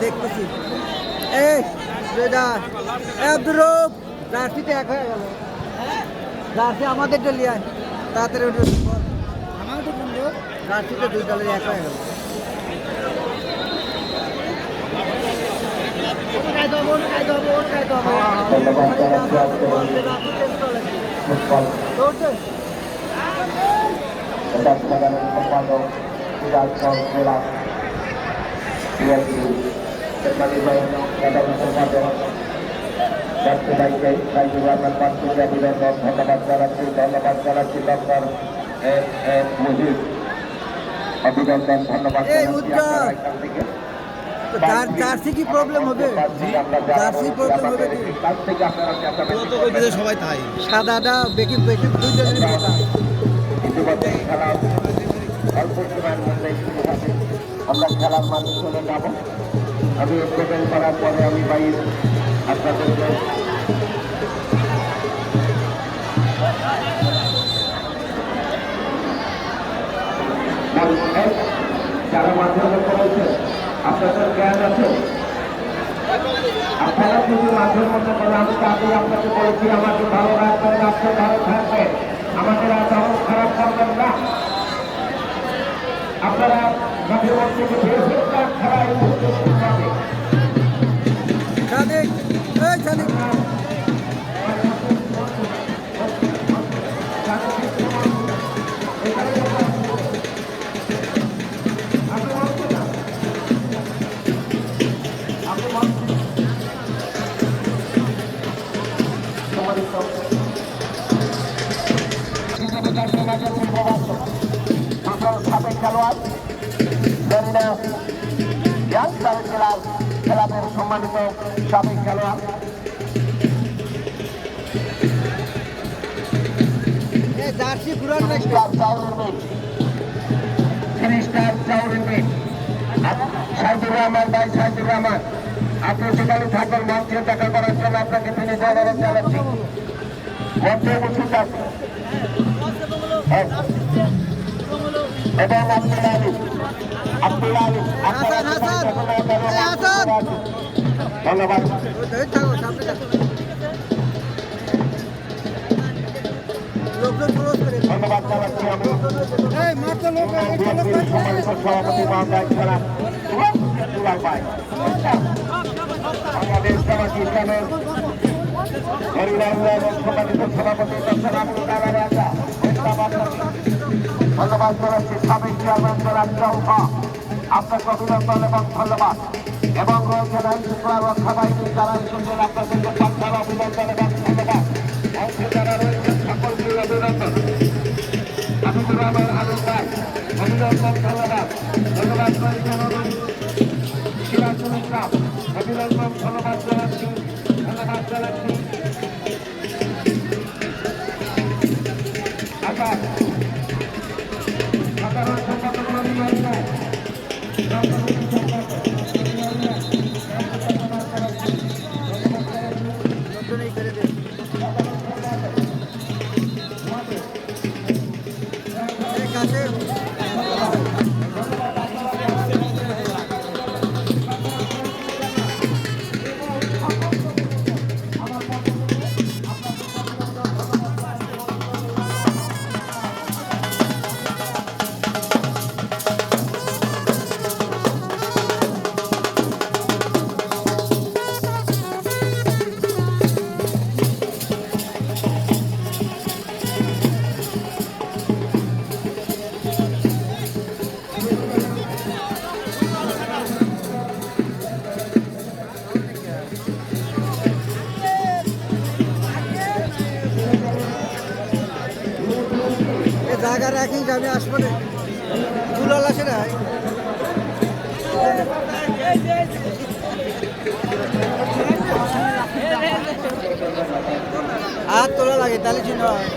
দেখতেছি এই আব্দুর রব জার্সিতে এক হয়ে গেল জার্সি আমাদের ডলিয়া তাড়াতাড়ি আমাদের জার্সিতে দুই দলের এক হয়ে গেল অভিনন্দন ধন্যবাদ জার্সি কি প্রবলেম হবে জার্সি প্রবলেম হবে কি সবাই তাই সাদাটা বেকি বেকি দুইজনের খেলা অল্প সময়ের মধ্যে আমরা খেলার মাঠে চলে যাব আমি উদ্বোধন করার পরে আমি বাইর আপনাদেরকে যারা মাধ্যমে করেছে আপনাদের জ্ঞান আছে আপনারা যদি মাধ্যমের মতো করে আমি তাকে আপনাকে বলেছি আমাকে ভালো রাখবেন আপনি ভালো থাকবেন আমাদের আর তেমন খারাপ করবেন না আপনারা মাঠের মধ্যে বের হয়ে খেলায় খেলোয়াড় খেলাদের সম্মানিত সাবেক খেলোয়াড় সাইদুর রহমান ভাই সাইদুর রহমান আপনি সেখানে থাকবেন মঞ্চে দেখা করার জন্য আপনাকে তিনি ধন্যবাদ জানাচ্ছি মঞ্চে উপস্থিত আছেন এবং আব্দুল আলী ধন্যবাদ ধন্যবাদ জানাচ্ছি আমি সম্মানিত সভাপতি মহোদয় খেলা বাংলাদেশ জামাত ইসলামের সম্মানিত সভাপতি ডক্টর আব্দুল কালাম রাজা ধন্যবাদ জানাচ্ছি সাবেক চেয়ারম্যান জেলার চৌহা আপনাকে অভিনন্দন এবং ধন্যবাদ এবং রয়েছেন আইন শৃঙ্খলা রক্ষা বাহিনী যারা এসেছেন আপনাদেরকে পাঠার অভিনন্দন এবং ধন্যবাদ অংশে যারা রয়েছেন সকলকে অভিনন্দন হাবিবুর রহমান আলম ভাই অভিনন্দন ধন্যবাদ ধন্যবাদ রয়েছেন সিরাজুল ইসলাম অভিনন্দন ধন্যবাদ জানাচ্ছি ধন্যবাদ জানাচ্ছি আকাশ সাধারণ সম্পাদক জায়গা রাখি আমি আসবো না দুলাল আসে না হাত তোলা লাগে তাহলে চিন্তা হয়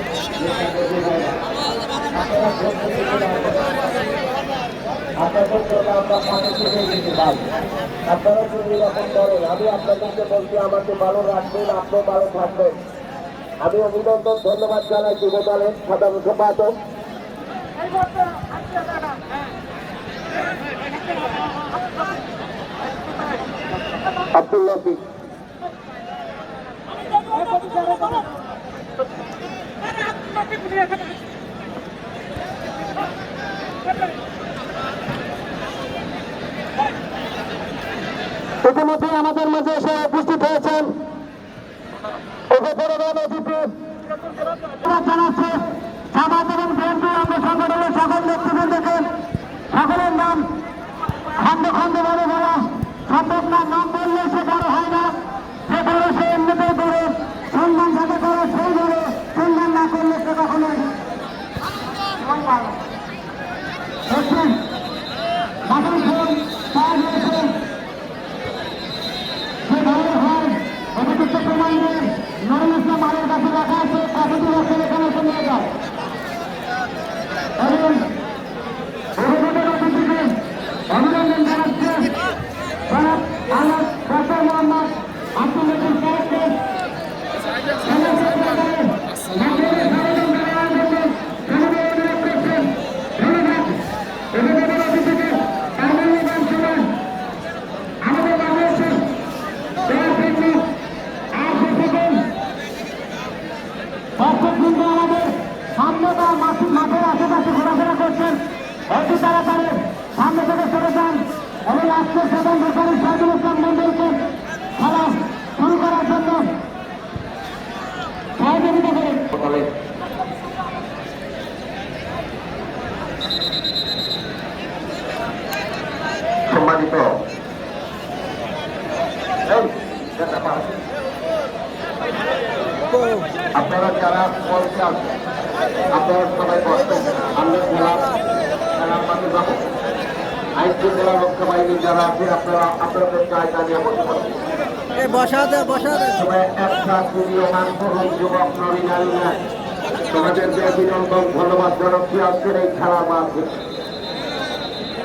আপনাদের জন্য আমরা পাশে থেকে দিতে পারি। আপনারা যদি এরকম করেন, আমি আপনাদেরকে বলছি আমাকে ভালো রাখবেন, আপনিও ভালো থাকবেন। আমি অভিনন্দন ধন্যবাদ জানাই যুব দলের সাধারণ সম্পাদক আব্দুল লতিফ। ইতিমধ্যে আমাদের মাঝে এসে উপস্থিত হয়েছেন জানাচ্ছে জামাত এবং বিএনপি অঙ্গ সংগঠনের সকল নেতৃবৃন্দকে সকলের নাম খন্ড খন্ড ভাবে বলা সম্ভব না, নাম বললে সে বড় হয় না, যে বড় সে এমনিতেই বড়, সম্মান যাতে করে সেই বড়, সম্মান না করলে সে কখনোই মালের কাছে রাখা আছে, কতটি বছর এখানে এসে নিয়ে যায় অভিনন্দন জানাচ্ছে আল্লাহ ডক্টর মোহাম্মদ আব্দুল লতিফ সাহেবকে। মাঠের আশেপাশে ঘোরাফেরা করছেন, অতি তাড়াতাড়ি সামনে থেকে সরে যান এবং আজকের প্রধান সরকারি সাইদুল ইসলাম মন্ডলকে খেলা শুরু করার জন্য সহযোগিতা করে। সম্মানিত আপনারা যারা বলতে আসবেন, আপনারা সবাই বসবেন। আমরা খেলার মাঠে যাবো। আইন শৃঙ্খলা রক্ষা বাহিনী যারা আছে আপনারা আপনাদের জায়গা নিয়ে বসতে পারবেন। একটা উদীয়মান তরুণ যুবক নারী নাই তোমাদেরকে অভিনন্দন ধন্যবাদ জানাচ্ছি। আজকের এই খেলার মাঠে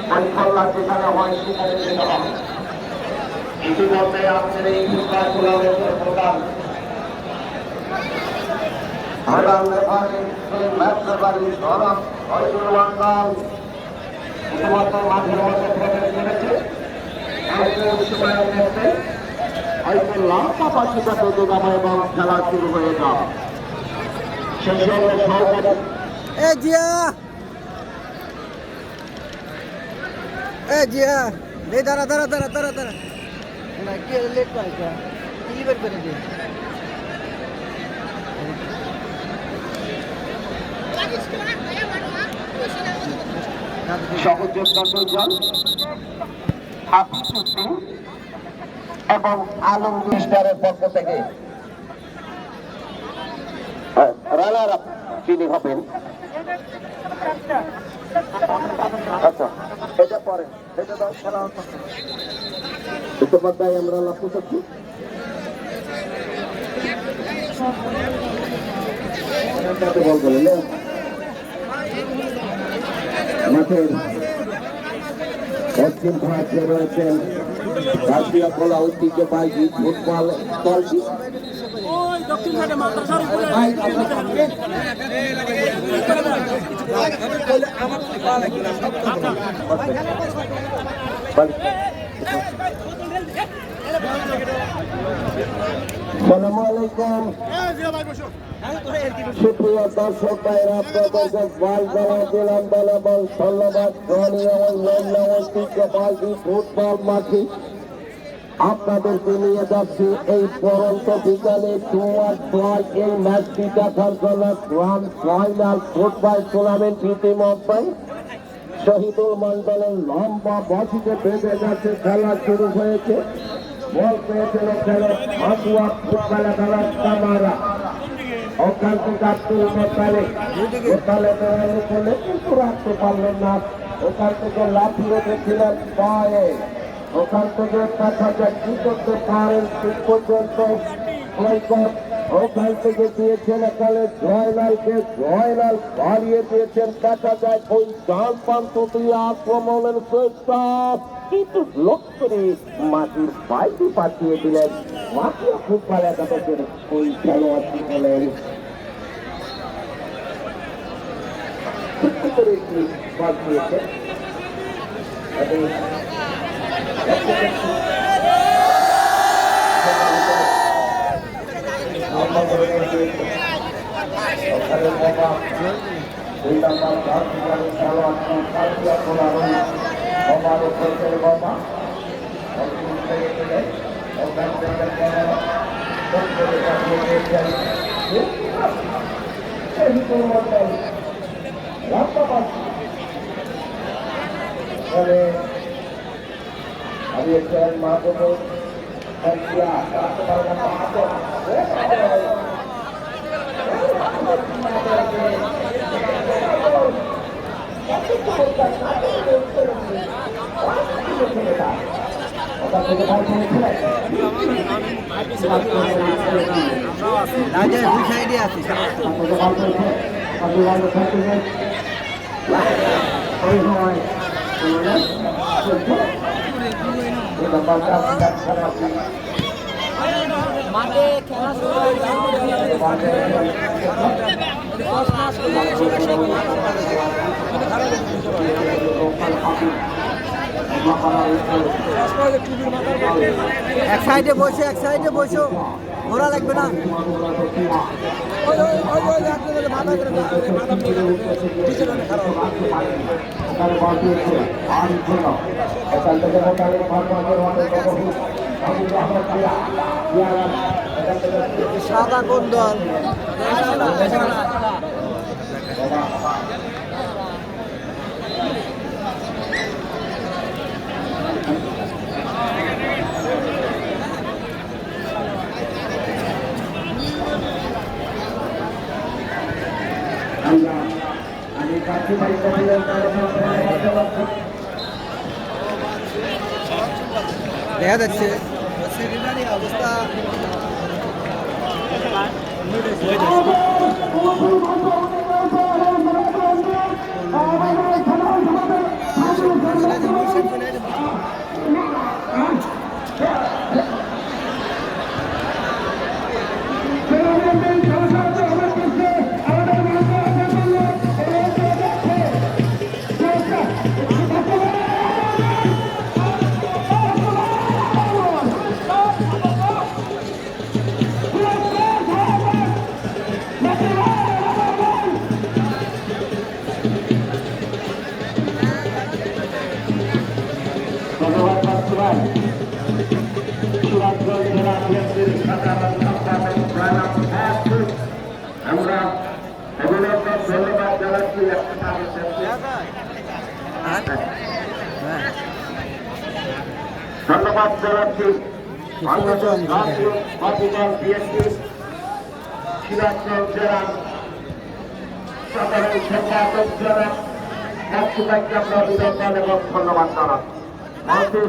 পরিকল্পনা যেখানে হয় সেখানে যেতে হবে। ইতিমধ্যে আজকের এই টুর্নামেন্টের প্রধান মাঠের মধ্যে প্রবেশ করেছে। হয়তো লম্বা পাখিটা তো যাবো এবং খেলা শুরু হয়ে যাও। সেই সঙ্গে সহকারী জিয়া দাঁড়া দাঁড়া দাঁড়া দাঁড়া দাঁড়া কে লেট করেছে কি বের করে দিয়ে সহযোদ্ধা দুজন হাফিজ উদ্দিন এবং আলমগীর স্টারের পক্ষ থেকে রানার আপ যিনি হবেন। আচ্ছা এটা পরে এটা দাও খেলা ইতিমধ্যে আমরা লক্ষ্য করছি মাঠের পশ্চিম ভারতে রয়েছেন রাষ্ট্রীয় খেলা ঐতিহ্যবাহী ফুটবল দলটি। আসসালামু আলাইকুম সুপ্রিয় দর্শক ভাইরা, আপনাদেরকে বল দিলাম বল এবং ধন্যবাদ। দলীয় অন্যান্য ঐতিহ্যবাহী ফুটবল মাঠে আপনাদেরকে নিয়ে যাচ্ছি এই পরন্ত বিকালে এই ম্যাচটি দেখার জন্য গ্রান্ড ফাইনাল ফুটবল টুর্নামেন্ট ইতিমধ্যে শহীদুল মন্ডলের লম্বা বসিতে বেঁধে গেছে। খেলা শুরু হয়েছে। বল পেয়েছিল হাতুয়া ফুটবল খেলার কামারা ওখান থেকে আব্দুল মোতালেব করলে কিন্তু রাখতে পারলেন না। ওখান থেকে লাফিয়ে উঠেছিলেন পায়ে। ওখান থেকে দেখা যায় কি করতে পারেন ঠিক পর্যন্ত ওখান থেকে দিয়েছেন একালে জয়লালকে, জয়লাল বাড়িয়ে দিয়েছেন, দেখা যায় ওই ডান প্রান্ত দিয়ে আক্রমণের চেষ্টা, কিন্তু লক্ষ্য করে মাটির বাইরে পাঠিয়ে দিলেন। মাটিও খুব ভালো একাদশের ওই খেলোয়াড়টি হলেন করে একটি বল দিয়েছে এবং আমি একজন মা বলবো দুই সাইডে আছি মাঠে খেলা শুরু হয় এক সাইডে বসে, এক সাইডে বসো, ঘোরা লাগবে না। সাদা কোন দল? দেখা যাচ্ছে সেক্রেটারি অবস্থা আমরা ধন্যবাদ জানাচ্ছি। ধন্যবাদ জানাচ্ছি সিরাজগঞ্জ জেলা সাধারণ সম্পাদক জনাব বাচ্চু ভাইকে আমরা অভিনন্দন এবং ধন্যবাদ জানাচ্ছি।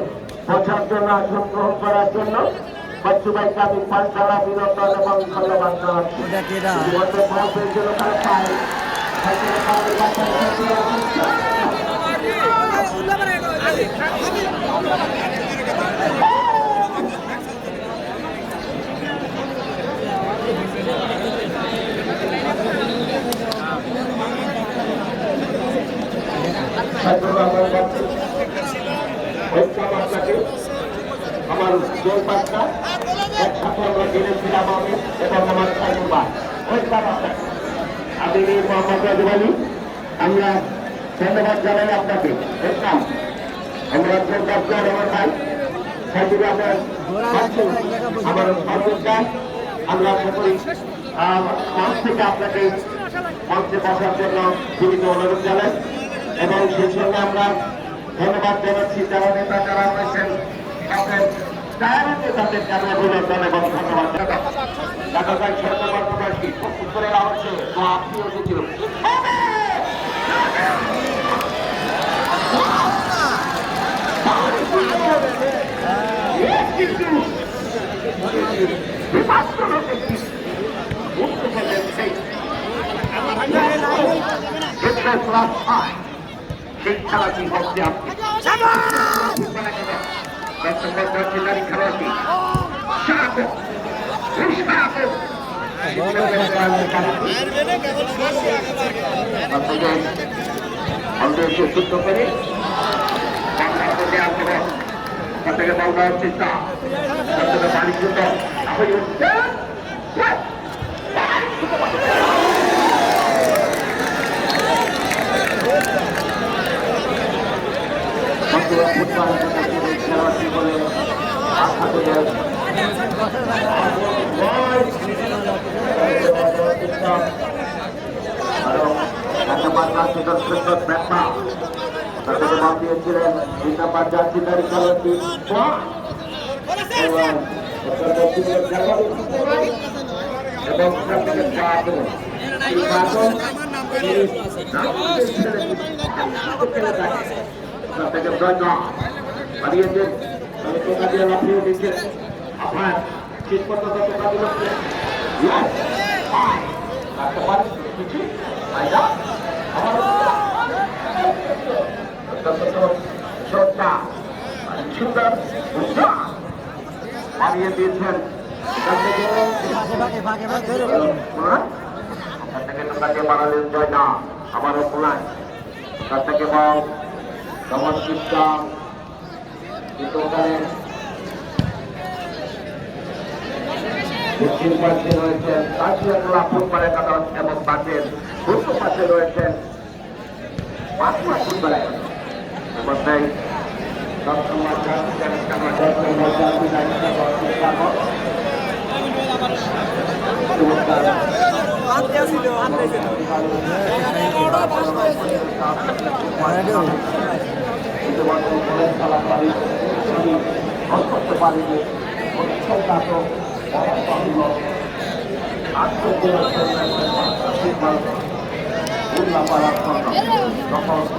বোঝার জন্য আসন গ্রহণ করার জন্য বাচ্চু ভাইকে আমি পাঁচতলা অভিনন্দন এবং ধন্যবাদ জানাচ্ছি। আমার জোর বাচ্চা একসাথে আমরা গেলেছিলাম আমি এবং আমার সাইবার আমি মোহাম্মদ রাজু আলী, আমরা ধন্যবাদ জানাই আপনাকে। দেখলাম আমরা জোর বাচ্চা আমার ভাই সাইবার আমার সর্বদান আমরা আশা করি মঞ্চ থেকে আপনাকে মঞ্চে বসার জন্য জীবিত অনুরোধ জানাই এবং সেই সঙ্গে আমরা ধন্যবাদ জানাচ্ছি যারা নেতা যারা রয়েছেন তাদের কাছে অভিনন্দন এবং ধন্যবাদ দেখা যায় সরকার প্রকাশী করে হচ্ছে আত্মীয় ছিল শেষ রাস্তায় সেই খেলাটি হচ্ছে আপনি খেলাটি যুদ্ধ করে থেকে বল দেওয়ার চেষ্টা বাণিজ্য খেলাটি বলে আশা করে দিয়েছিলেন জিন্দাবাদ জাতীয় খেলাটি আপনার শীত পর্যন্ত হারিয়ে দিয়েছেন বানালেন জয় না আবারও পোলায় তার থেকে বল সমস্যা কিন্তু ওখানে দক্ষিণ পাশে রয়েছেন কাশিয়াতলা ফুটবলের কাদা এবং পাশের পূর্ব পাশে রয়েছেন পাঁচমা ফুটবলের অবস্থায় করতে পারিনি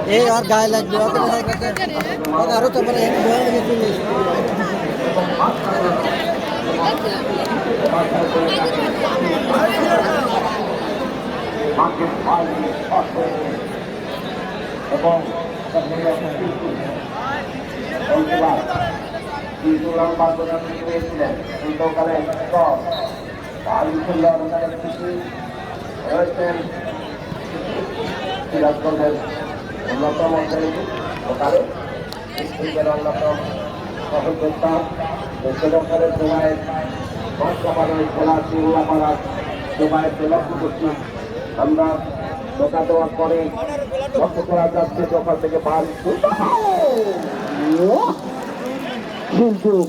এই আর গায়ে লাগবে আরো তো মানে এবং পেয়েছিলেন কিন্তু ওখানে রয়েছেন সিরাজগঞ্জের অন্যতম ওখানে অন্যতম সহযোদ্ধা দক্ষিণের জমায়েত বর্তমানের খেলা চিল্লাপাড়া জমায়েতকে লক্ষ্য করছি আমরা টোকা দেওয়ার পরে লক্ষ্য করা যাচ্ছে ওখান থেকে বাড়ি কিন্তু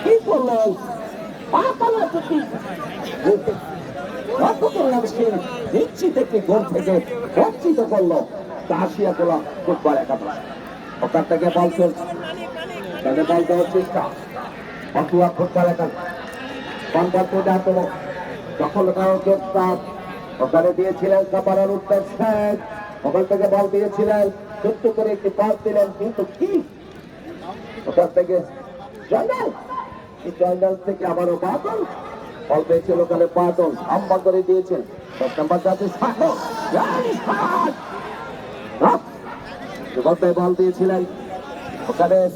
কি করলেন নিশ্চিত একটি গোল থেকে বঞ্চিত করলো কাশিয়াতলা ফুটবল একাদশ ওখান থেকে বল চলছে তাদের বল দেওয়ার চেষ্টা পাকুয়া ফুটবল একাদশ দখল করার চেষ্টা ওখানে দিয়েছিলেন কাপারার উত্তর শেখ ওখান থেকে বল দিয়েছিলেন ছোট্ট করে একটি পাস দিলেন কিন্তু কি ওখান থেকে জয়নাল থেকে আবারও বাদল বল পেয়েছিল ওখানে বাদল হাম্বা করে দিয়েছেন 10 নম্বর জাতীয় বল দিয়েছিলেন ওখানে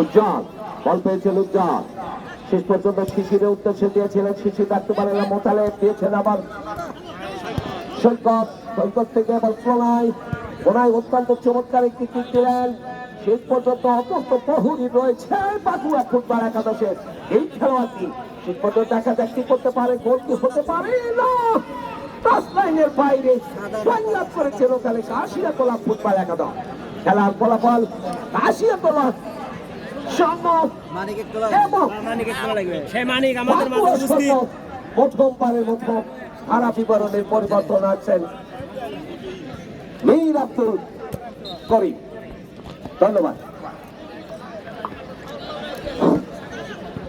উজ্জ্বল বল পেয়েছিল উজ্জ্বল শেষ পর্যন্ত শিশিরে উদ্দেশ্যে দিয়েছিলেন শিশির রাখতে পারে না মোতালে দিয়েছেন আবার সৈকত থেকে এবার প্রণয় অত্যন্ত চমৎকার একটি কিক দিলেন শেষ পর্যন্ত অত্যন্ত প্রহরী রয়েছে বাঁকুড়া ফুটবল একাদশের এই খেলোয়াড়টি শেষ পর্যন্ত দেখা যাক কি করতে পারে গোল কি হতে পারে না লাইনের বাইরে জয়লাভ করেছিল ওখানে কাশিয়াতলা ফুটবল একাদশ খেলার ফলাফল কাশিয়াতলা প্রথমবারের মতো খারাপ বিবরণের পরিবর্তন আছেন মীর আব্দুল করিম ধন্যবাদ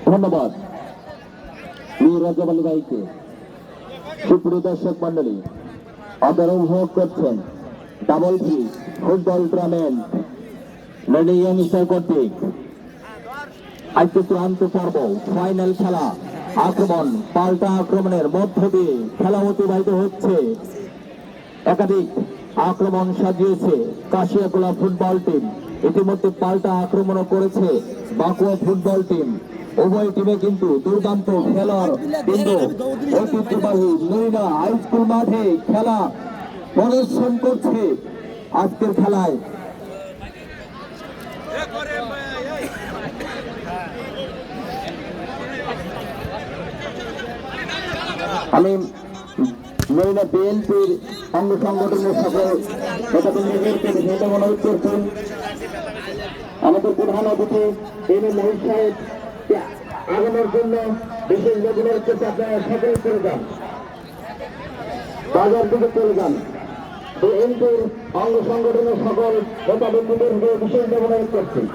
ধন্যবাদ মীর রাজব আলী ভাইকে সুপ্রিয় দর্শক মন্ডলী আপনারা উপভোগ করছেন double three football tournament radian কর্তৃক আজকে চূড়ান্ত পর্ব ফাইনাল খেলা আক্রমণ পাল্টা আক্রমণের মধ্য দিয়ে খেলা অতিবাহিত হচ্ছে একাধিক আক্রমণ সাজিয়েছে কাশিয়াকোলা ফুটবল টিম। ইতিমধ্যে পাল্টা আক্রমণও করেছে বাঁকুড়া ফুটবল টিম। উভয় টিমে কিন্তু দুর্দান্ত খেলোয়াড়, কিন্তু ঐতিহ্যবাহী মরিনা হাই স্কুল মাঠে খেলা প্রদর্শন করছে আজকের খেলায়। আমি মহিলা বিএনপির অঙ্গ সংগঠনের সকল নেতাকর্মীদেরকে অনুরোধ করছেন আমাদের প্রধান অতিথি এম এ মহিষ সাহেব আগানোর জন্য বিশেষ নজরের কাছে আপনারা সকলে চলে যান, বাজার দিকে চলে যান। বিএনপির অঙ্গ সংগঠনের সকল নেতাকর্মীদেরকে বিশেষ অনুরোধ করছেন।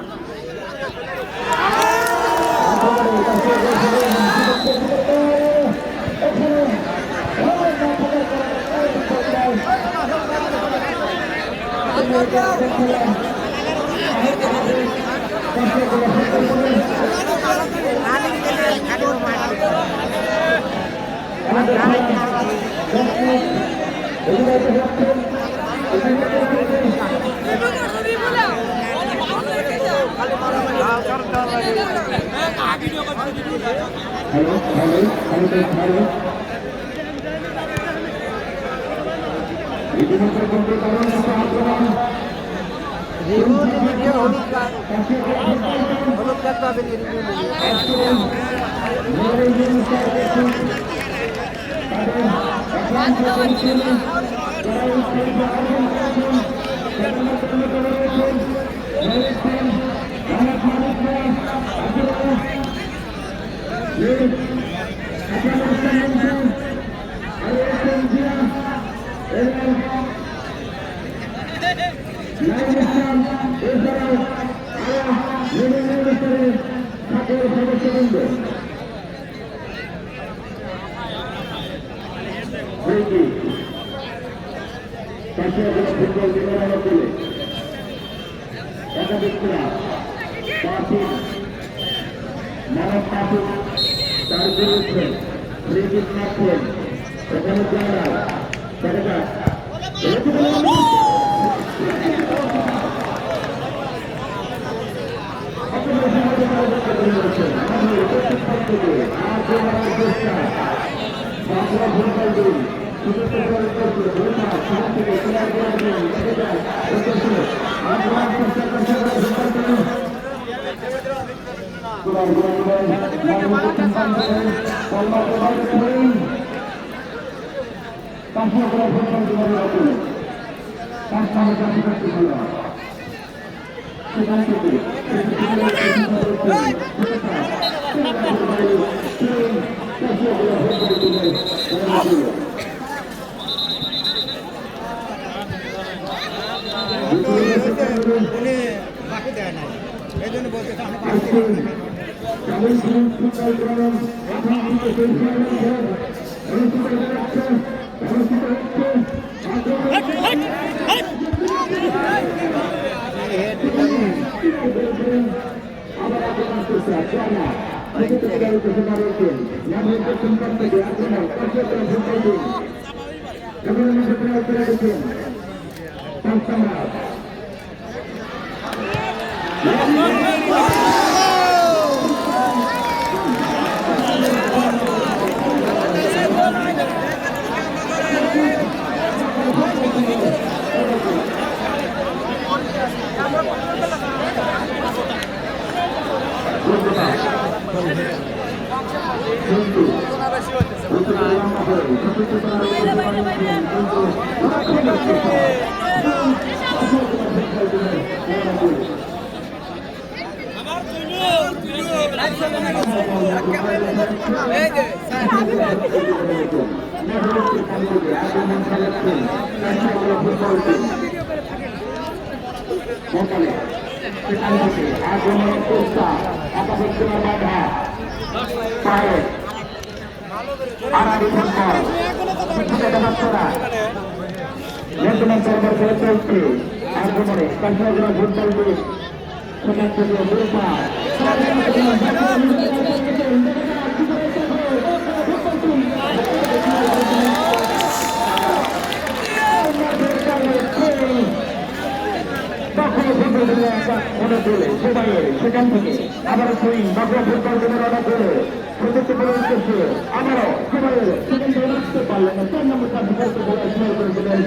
প্রযুক্তি প্রয়োগ করছে আবারও সবাই সেকেন্ডে রাখতে পারলেন না 4 নম্বর কাছে করতে বলে স্মেল করে দিলেন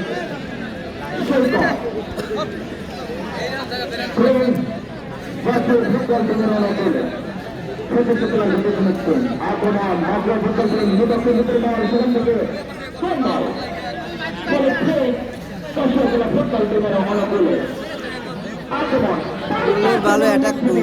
ফুটবল টিমের রওনা করলেন প্রযুক্তি প্রয়োগ দেখে নিচ্ছেন এখন মাত্র ফুটবল টিম নিদর্শন ভিতরে নেওয়ার সেখান থেকে সম্ভব ফুটবল টিমের রওনা করলেন আক্রমণ ভালো অ্যাটাক করবে।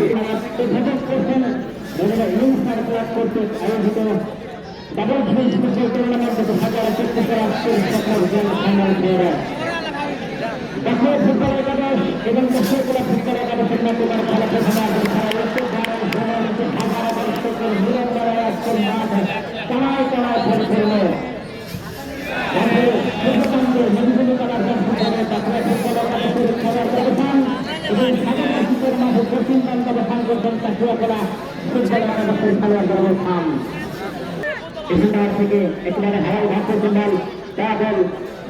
এখানকার থেকে একেবারে হারাই ভাগ করছেন বল তারপর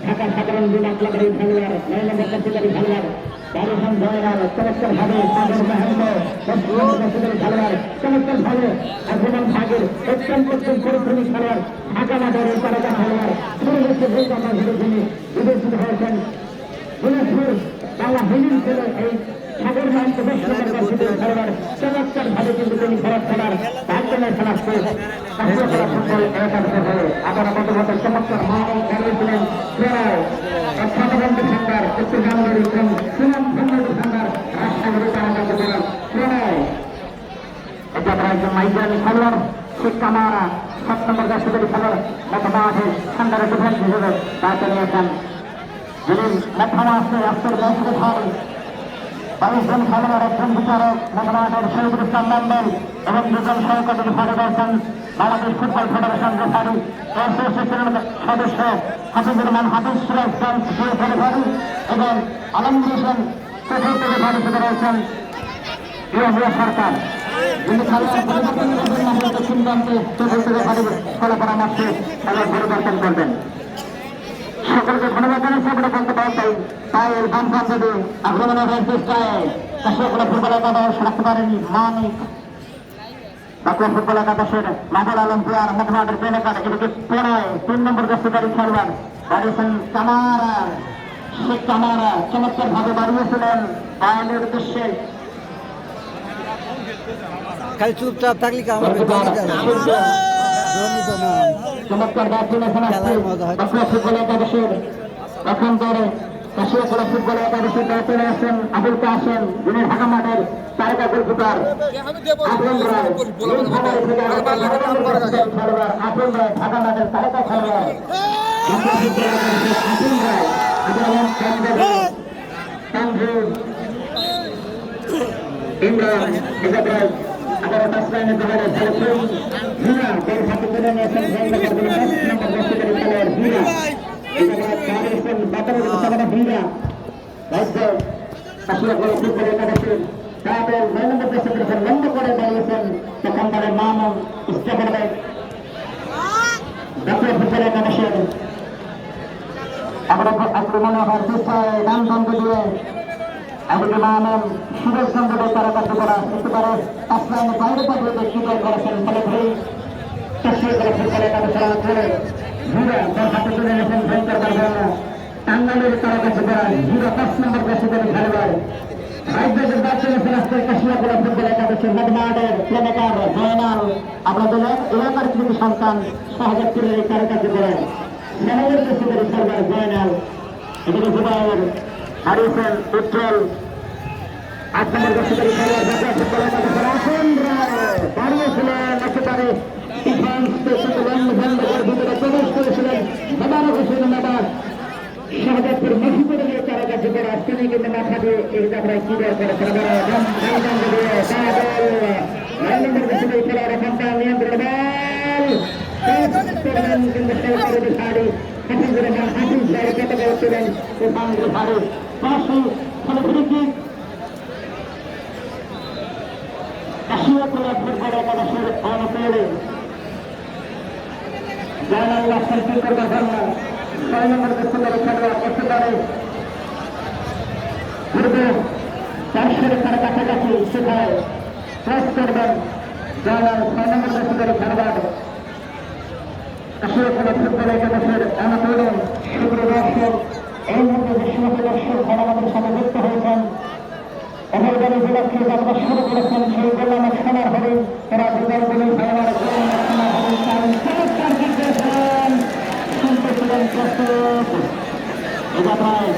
ঢাকা সাধারণ বিভাগ ক্লাবের খেলোয়াড় 9 নম্বর কার্যকারী খেলোয়াড় বাবুসান জয়নাল চমৎকার ভাবে সাগর মহেন্দ্র 10 নম্বর কার্যকারী খেলোয়াড় চমৎকার ভাবে আক্রমণ ভাগের অত্যন্ত পরিশ্রমী খেলোয়াড় ঢাকা নগরের তারকা খেলোয়াড় শুরু হচ্ছে ভুল আমরা ঘুরেছিনি বিবেচিত হয়েছেন দিনাজপুর বাংলা হিলিং ছিল এই সাগর মহেন্দ্র 10 নম্বর কার্যকারী খেলোয়াড় চমৎকার ভাবে কিন্তু তিনি খেলার ভাগ্যের খেলাচ্ছে ফুটবল একাদশের হয়ে আবার আমাদের মতো চমৎকার মহান খেলেছিলেন প্রায় ছাত্রবন্ধু ডিফেন্ডার উত্তরবঙ্গের এবং সুনামধন্য ডিফেন্ডার রাজশাহী তারা প্রায় এটা প্রায় একজন মাইগ্রানি খেলোয়াড় শেখ কামারা 7 নম্বর কার্যকারী খেলোয়াড় মাঠে ঠান্ডার ডিফেন্স হিসেবে দায়িত্ব নিয়েছেন যিনি মাঠে আজকের ম্যাচ রেফারি 22 জন খেলোয়াড় একজন বিচারক মাঠের শহীদুল ইসলাম মন্ডল এবং 2 জন সহকারী রেফারি রয়েছেন বাংলাদেশ ফুটবল ফেডারেশন রেফারি অ্যাসোসিয়েশনের সদস্য হাফিজুর রহমান হাফিজ সিরাজ রেফারি এবং আলমগীর হোসেন চতুর্থ রেফারি হিসেবে রয়েছেন ইয়াহিয়া সরকার যিনি খেলোয়াড় পরিবর্তনের সিদ্ধান্তে চতুর্থ রেফারি ফলে পরামর্শে খেলোয়াড় পরিবর্তন করবেন সকলকে ধন্যবাদ জানাচ্ছি আমরা বলতে পারতাম তাই বাম প্রান্তে আক্রমণের চেষ্টায় সকলে ফুটবল একাদশ রাখতে পারেনি মানিক বাংলা ফুটবল একাদশের মাহুল আলম প্লেয়ার মধ্যমাঠের প্লেয়ার এদিকে পড়ায় 3 নম্বর কার্যকারী খেলোয়াড় বাড়িয়েছেন কামারা শেখ কামারা চমৎকার ভাবে বাড়িয়েছিলেন বায়ানের উদ্দেশ্যে খালি চুপচাপ থাকলে কি আমার চমৎকার বাংলা ফুটবল একাদশের এখন ধরে কাশিয়াখোলা ফুটবল একাদশের দায়িত্বে আছেন আবুল কাসেম যিনি ঢাকা মাঠের তারকা গোলকিপার আপন রায় আপন রায় ঢাকা মাঠের তারকা খেলোয়াড় আপন রায় ইমরান এজাবাদ আবার তাসলাইনে জোহরের খেলোয়াড় হিরা তার হাতে তুলে নিয়েছেন নম্বর কার্যকারী খেলোয়াড় হিরা এজাবাদ কারিসেন বাতারের সামনে হিরা রাজ্য কাশিয়াখোলা ফুটবল একাদশের তাদের 9 নম্বর কার্যকারী লম্বা করে দাঁড়িয়েছেন সেখানকারের মামুন ইস্তেফার বাংলা ফুটবল একাদশের আবার আক্রমণে হওয়ার চেষ্টায় ডান বন্ধ দিয়ে এদিকে মামুন সুরেশ চন্দ্রের তারা কাছে করা যেতে পারে তাসলাইনে বাইরে পাঠিয়ে কিপার করেছেন ফলে ধরেই কাশিয়াখোলা ফুটবল একাদশের করে হিরা তার হাতে তুলে নিয়েছেন ভয়ঙ্কর বারবার টাঙ্গাইলের তারা কাছে করা হিরা 5 নম্বর কার্যকারী খেলোয়াড় রাজ্যের দায়িত্ব নিয়েছেন আজকে কাশিয়াখোলা ফুটবল একাদশের মধ্যমাঠের প্লেমেকার জয়নাল আপনাদের এলাকার কৃতি সন্তান সহযাত্রীর এই তারা কাছে করেন সহজের কার্যকারী খেলোয়াড় জয়নাল এদিকে জুবাইর হারিয়েছেন উজ্জ্বল 8 নম্বর কার্যকারী খেলোয়াড় ঢাকা ফুটবল একাদশের আসন রায় দাঁড়িয়েছিলেন একেবারে ডিফেন্স ভিতরে প্রবেশ করেছিলেন মেদারক হোসেন মেদার শাহজাদপুর মহিপুরে নিয়ে তারা কাছে করে তিনি কিন্তু মাথা দিয়ে এই জায়গায় ক্লিয়ার করেছেন খেলোয়াড় এখানটা নিয়ন্ত্রণ কিন্তু হাফিজুর রহমান হাফিজ ভাই কেটে গেছিলেন ওখান ভারত পাশে কাশিয়াখোলা ফুটবল একাদশের অনপেলে জয়নাল রাস্তার কি করবার ধারণা 6 নম্বর কার্যকারী খেলোয়াড় করতে পারে পূর্বে 400 রেখার কাছাকাছি সেখানে ক্রস করবেন জয়নাল 6 নম্বর কার্যকারী খেলোয়াড় উপজেলা ফুটবল একাদশের অনুকরণ সুপ্রদর্শক এই মুহূর্তে যে সমস্ত দর্শক ভালো আমাদের সাথে যুক্ত হয়েছেন অভয়গণ উপলক্ষে যাত্রা শুরু করেছেন সেই কল্যাণ সোনার হরিণ তারা বিদায় বলে ভাইয়ার কল্যাণ সোনার হরিণ কারণ চমৎকার জিতেছেন শুনতেছিলেন প্রস্তুত এ যাত্রায়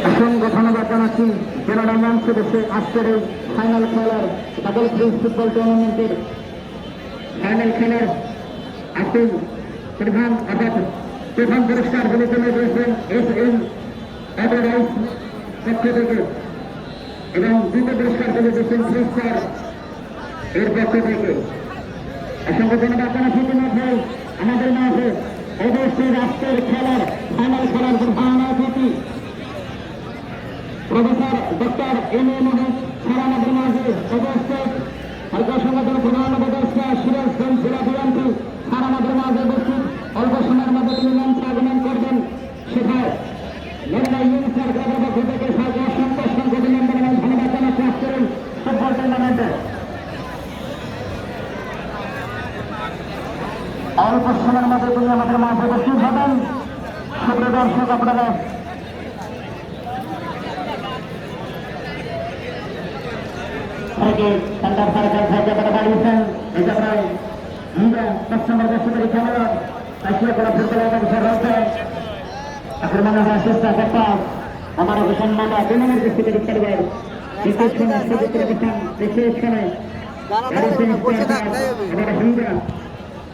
অসংখ্য ধন্যবাদ জানাচ্ছি জেলার মঞ্চ দেশে আজকের এই ফাইনাল খেলার ডাবল প্রিন্স ফুটবল টুর্নামেন্টের ফাইনাল খেলার আসল প্রধান অর্থাৎ প্রধান পুরস্কার বিবেচনা করেছেন SM অ্যাডভাইস পক্ষ থেকে এবং দ্বিতীয় পুরস্কার তুলে দিয়েছেন 3 স্টার এর পক্ষ থেকে অসংখ্য ধন্যবাদ জানাচ্ছি ইতিমধ্যে আমাদের মাঝে অবশ্যই আজকের খেলার ফাইনাল খেলার প্রধান অতিথি প্রফেসর ডক্টর M.A. মোহাম্মদ সারা আমাদের মাঝে উপস্থিত হালকা সংগঠনের প্রধান উপদেষ্টা সিরাজগঞ্জ জেলা বিএনপি সারা আমাদের মাঝে উপস্থিত অল্প সময়ের মধ্যে তিনি মঞ্চে আগমন করবেন সেখানে মেঘনা ইউনিসেফ ক্লাবের পক্ষ থেকে সরকার অসংখ্য অভিনন্দন এবং ধন্যবাদ জানাচ্ছি আজকের এই ফুটবল টুর্নামেন্টে অল্প সময়ের মধ্যে তিনি আমাদের মাঝে উপস্থিত হবেন সুপ্রিয় দর্শক আপনারা থেকে সেন্টার সরকার থেকে তারা বাড়িয়েছেন এই যাত্রায় আমরা কাস্টমার বসে খেলা আসলে করা ফুটবল একাদশের রয়েছে এখন মনে হয় চেষ্টা করতাম আমার সম্মান বিমানের দৃষ্টিতে বিস্তারিত দ্বিতীয় দেখিয়েছেন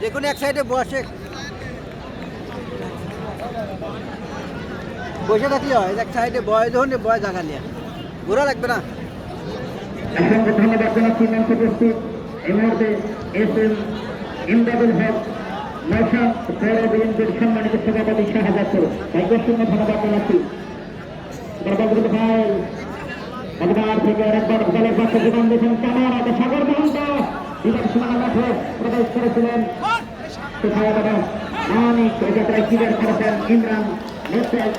যে কোনো এক সাইডে বসে থাকলে হয় এক সাইডে বয় ধরুন বয় জায়গা নিয়ে ঘোরা লাগবে না অসংখ্য ধন্যবাদ জানাচ্ছি মঞ্চ উপস্থিত এই মুহূর্তে SM ইমদাদুল হক নৌশা পৌর বিএনপির সম্মানিত সভাপতি শাহজাদপুর ভাইকে সঙ্গে ধন্যবাদ জানাচ্ছি ভাই একবার থেকে আরেকবার দলের পক্ষে জীবন দিয়েছেন কামার সাগর মহন্ত বিভাগ সীমানা মাঠে প্রবেশ করেছিলেন অনেক এই যাত্রায় ক্লিয়ার করেছেন ইমরান নেতৃত্ব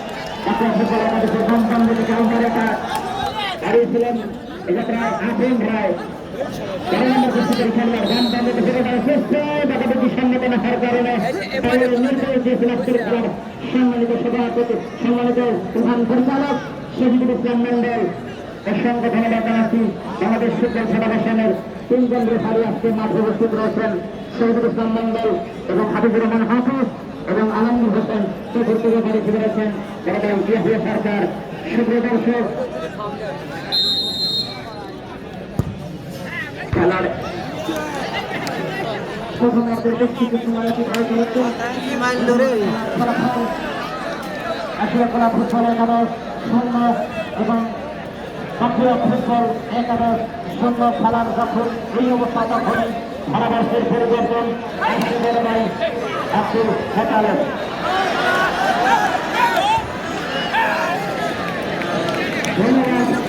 আপনার ফুটবল একাদশের গণতন্ত্র থেকে আহ্বায়তা দাঁড়িয়েছিলেন এই যাত্রায় আসেন রায় সম্মানিত সভাপতি সম্মানিত প্রধান পরিচালক শহীদুল ইসলাম মন্ডল অসংখ্য ধন্যবাদ জানাচ্ছি বাংলাদেশ ফুটবল ফেডারেশনের 3 জন রেফারি আজকে মাঠে উপস্থিত রয়েছেন শহীদুল ইসলাম মন্ডল এবং হাবিবুর রহমান হাফিজ এবং আলমগীর হোসেন চতুর্থ রেফারি ফেডারেশন জিয়া সরকার সুপ্রিয় দর্শক খেলার আসলে ফুটবল একাদশ শূন্য এবং জাতীয় ফুটবল একাদশ শূন্য খেলার যখন এই অবস্থা তখনই ধারাভাষ্যের পরিবর্তন আব্দুল হেতালেন ধন্যবাদ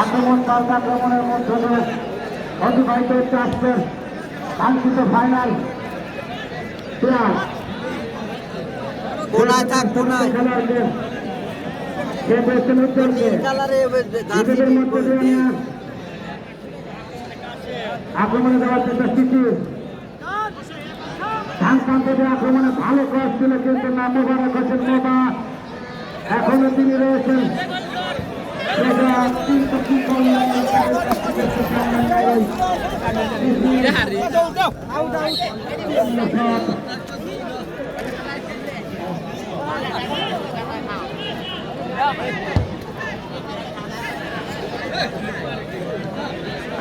আক্রমণ পাল্টা আক্রমণের মধ্যে অতিবাহিত হচ্ছে আসবে কাঙ্ক্ষিত ফাইনাল আক্রমণে দেওয়ার চেষ্টা স্থিতি ধান প্রান্তে আক্রমণে ভালো ক্রস ছিল কিন্তু না মোবারক হোসেন মোবা এখনো তিনি রয়েছেন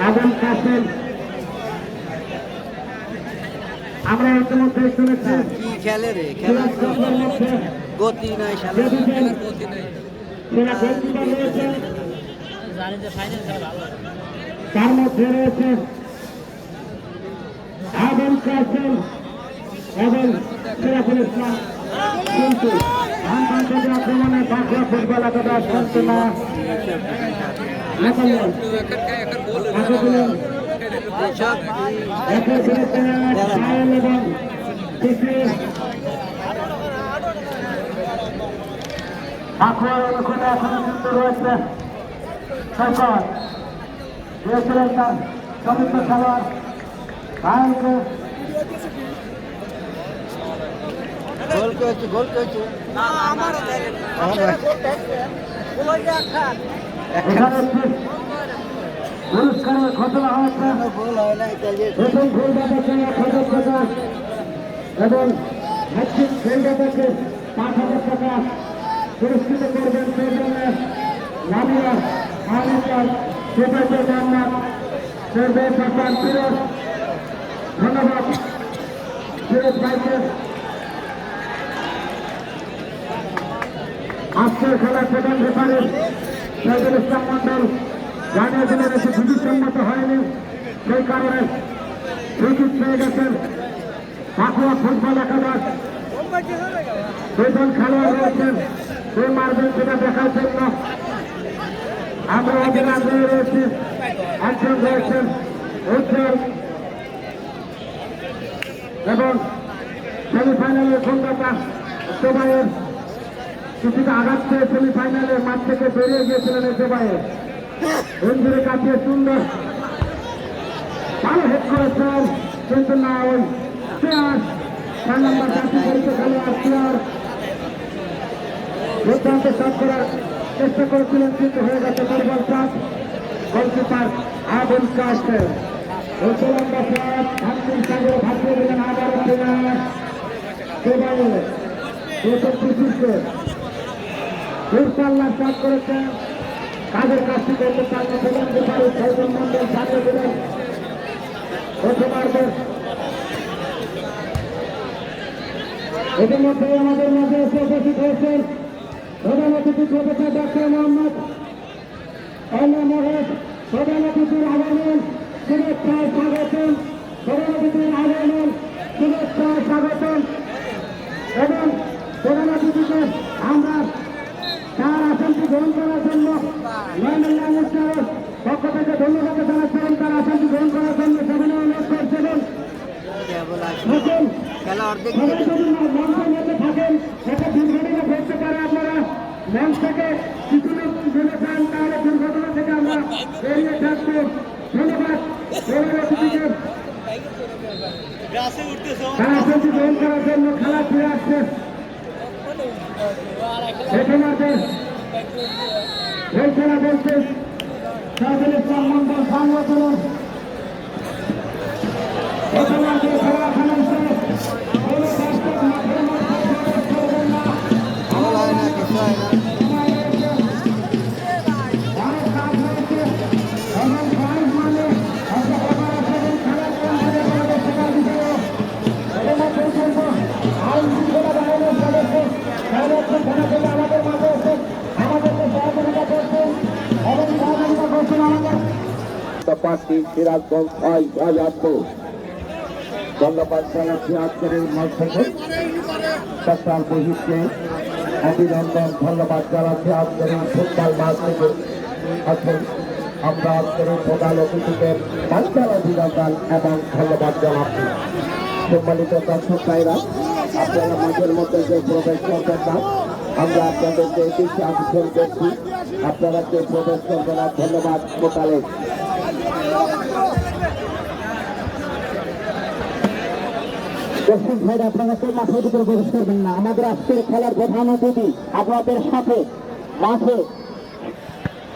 আজম কাসেম আমরা ইতিমধ্যে শুনেছি খেলে রে খেলা গতি নাই গতি নাই তার মধ্যে রয়েছে আজম কাসেম এবং সিরাজুল ইসলাম কিন্তু ধানবান্ধব আক্রমণে বাংলা ফুটবল একাদশ খেলছে না একের বিরুদ্ধে সাহেল এবং টিকি আখড়ার ওখানে এখনো কিন্তু রয়েছে সরকার দিয়েছিলেন তার সমস্ত খেলোয়াড় সাহেলকে গোল করেছে এখানে একটি পুরস্কারের ঘোষণা হয়েছে গোল হয় না প্রথম গোলদাতাকে ১,০০০ টাকা এবং হ্যাট্রিক গোলদাতাকে ৫,০০০ টাকা পুরস্কৃত করবেন সেই জন্য নামিয়া আহমেদার সুপাইদের মোহাম্মদ সর্বের পাশান ফিরোজ ধন্যবাদ ফিরোজ ভাইকে আজকের খেলার প্রধান রেফারি শহীদুল ইসলাম মন্ডল জানিয়ে দিলেন এটি বিধিসম্মত হয়নি সেই কারণে ফ্রিকিক পেয়ে গেছেন পাকুয়া ফুটবল একাদশ দুজন খেলোয়াড় রয়েছেন কে মারবেন সেটা দেখার জন্য আমরা ওদের আগ্রহে রয়েছি একজন রয়েছেন উজ্জ্বল এবং সেমিফাইনালের কলকাতা সেবাইয়ের কিছুটা আঘাত পেয়ে সেমিফাইনালে মাঠ থেকে বেরিয়ে গিয়েছিলেন এই সেবাইয়ের ইঞ্জুরি কাটিয়ে সুন্দর ভালো হেড করেছেন কিন্তু না ওই চেয়ার 6 নম্বর জাতীয় পরিচয় খেলোয়াড় চেয়ার দুর্দান্ত শট করার চেষ্টা করেছিলেন কিন্তু হয়ে গেছে দুর্বল চাপ গোলকিপার আবুল কাসেম ওই 6 নম্বর শট হান্তির সাগর ভাসিয়ে দিলেন আবারও চেয়ার সেবাইয়ের প্রথম বিশিষ্ট দুর্পাল্লা শট করেছেন কাজের কাজটি করতে পারলে প্রধান রেফারি সৌজন মন্ডল জানিয়ে দিলেন প্রথমার্ধে ইতিমধ্যে আমাদের মাঝে এসে উপস্থিত হয়েছেন প্রধান অতিথি প্রফেসর ডক্টর মোহাম্মদ আল্লাহ মহেশ প্রধান অতিথির আগমন শুভেচ্ছায় স্বাগতম প্রধান অতিথির আগমন শুভেচ্ছায় স্বাগতম এবং প্রধান অতিথিকে আমরা তার আসনটি গ্রহণ করার জন্য অনুষ্ঠানের পক্ষ থেকে ধন্যবাদ জানাচ্ছেন তার আসনটি গ্রহণ করার জন্য সবাই অনুরোধ করছিলেন খেলা অর্ধেক সবাই যদি মঞ্চের মধ্যে থাকেন একটা দুর্ঘটনা ঘটতে পারে আপনারা মঞ্চ থেকে কিছু লোক জেনে চান তাহলে দুর্ঘটনা থেকে আমরা এড়িয়ে থাকবো ধন্যবাদ প্রধান অতিথিকে তার আসনটি গ্রহণ করার জন্য খেলা ফিরে আসছে প্রথমার্ধে খেলা বলছে শহীদুল ইসলাম মন্ডল সংগঠনের প্রথমার্ধে খেলা খেলেন গোল হয় না কিছু হয় না পার্টি সিরাজগঞ্জ 6,000 ধন্যবাদ জানাচ্ছি আজকের এই মঞ্চ থেকে সরকার বহিষ্কে অভিনন্দন ধন্যবাদ জানাচ্ছি আজকের এই ফুটবল মাঠ থেকে আছেন আমরা আজকের এই প্রধান অতিথিদের বাঞ্চাল অভিনন্দন এবং ধন্যবাদ জানাচ্ছি সম্মানিত দর্শক ভাইরা আপনারা মাঝের মধ্যে যে প্রবেশ করবেন না আমরা আপনাদেরকে বেশি আকর্ষণ করছি আপনারা যে প্রবেশ করবেন না ধন্যবাদ মোতালেব দর্শক ভাইরা আপনারা কেউ মাঠের ভিতরে প্রবেশ করবেন না আমাদের আজকের খেলার প্রধান অতিথি আপনাদের সাথে মাঠে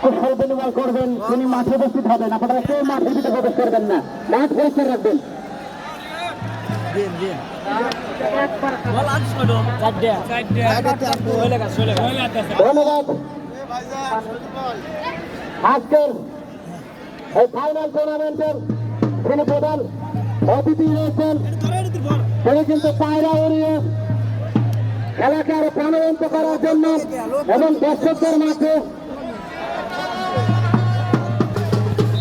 কুশল বিনিময় করবেন তিনি মাঠে উপস্থিত হবেন আপনারা কেউ মাঠের ভিতরে প্রবেশ করবেন না মাঠ পরিষ্কার রাখবেন ধন্যবাদ আজকের এই ফাইনাল টুর্নামেন্টের যিনি প্রধান অতিথি রয়েছেন তিনি কিন্তু পায়রা উড়িয়ে খেলাকে আরো প্রাণবন্ত করার জন্য এবং দর্শকদের মাঝে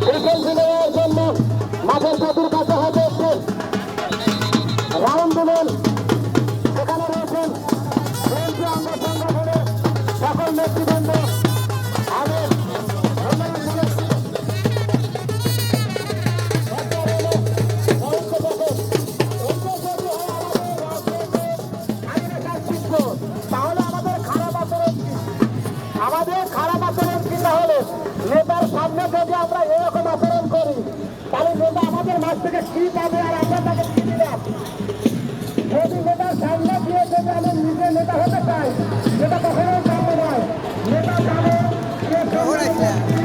কুশল বিনিময়ের জন্য মাঠের চতুর কাছে হয়তো একটু রাউন্ড দিলেন সেখানে রয়েছেন বিএনপি অঙ্গ সংগঠনের সকল নেতৃবৃন্দ আমি ধন্যবাদ জানাচ্ছি আমরা এরকম আচরণ করি তাহলে নেতা আমাদের মাছ থেকে কি পাবে আর আমরা তাকে কি দিলাম? যদি নেতার সামনে দিয়ে যদি আমি নিজে নেতা হতে চাই, সেটা কখনোই কাম্য নয়। নেতা যাবে খবর আছে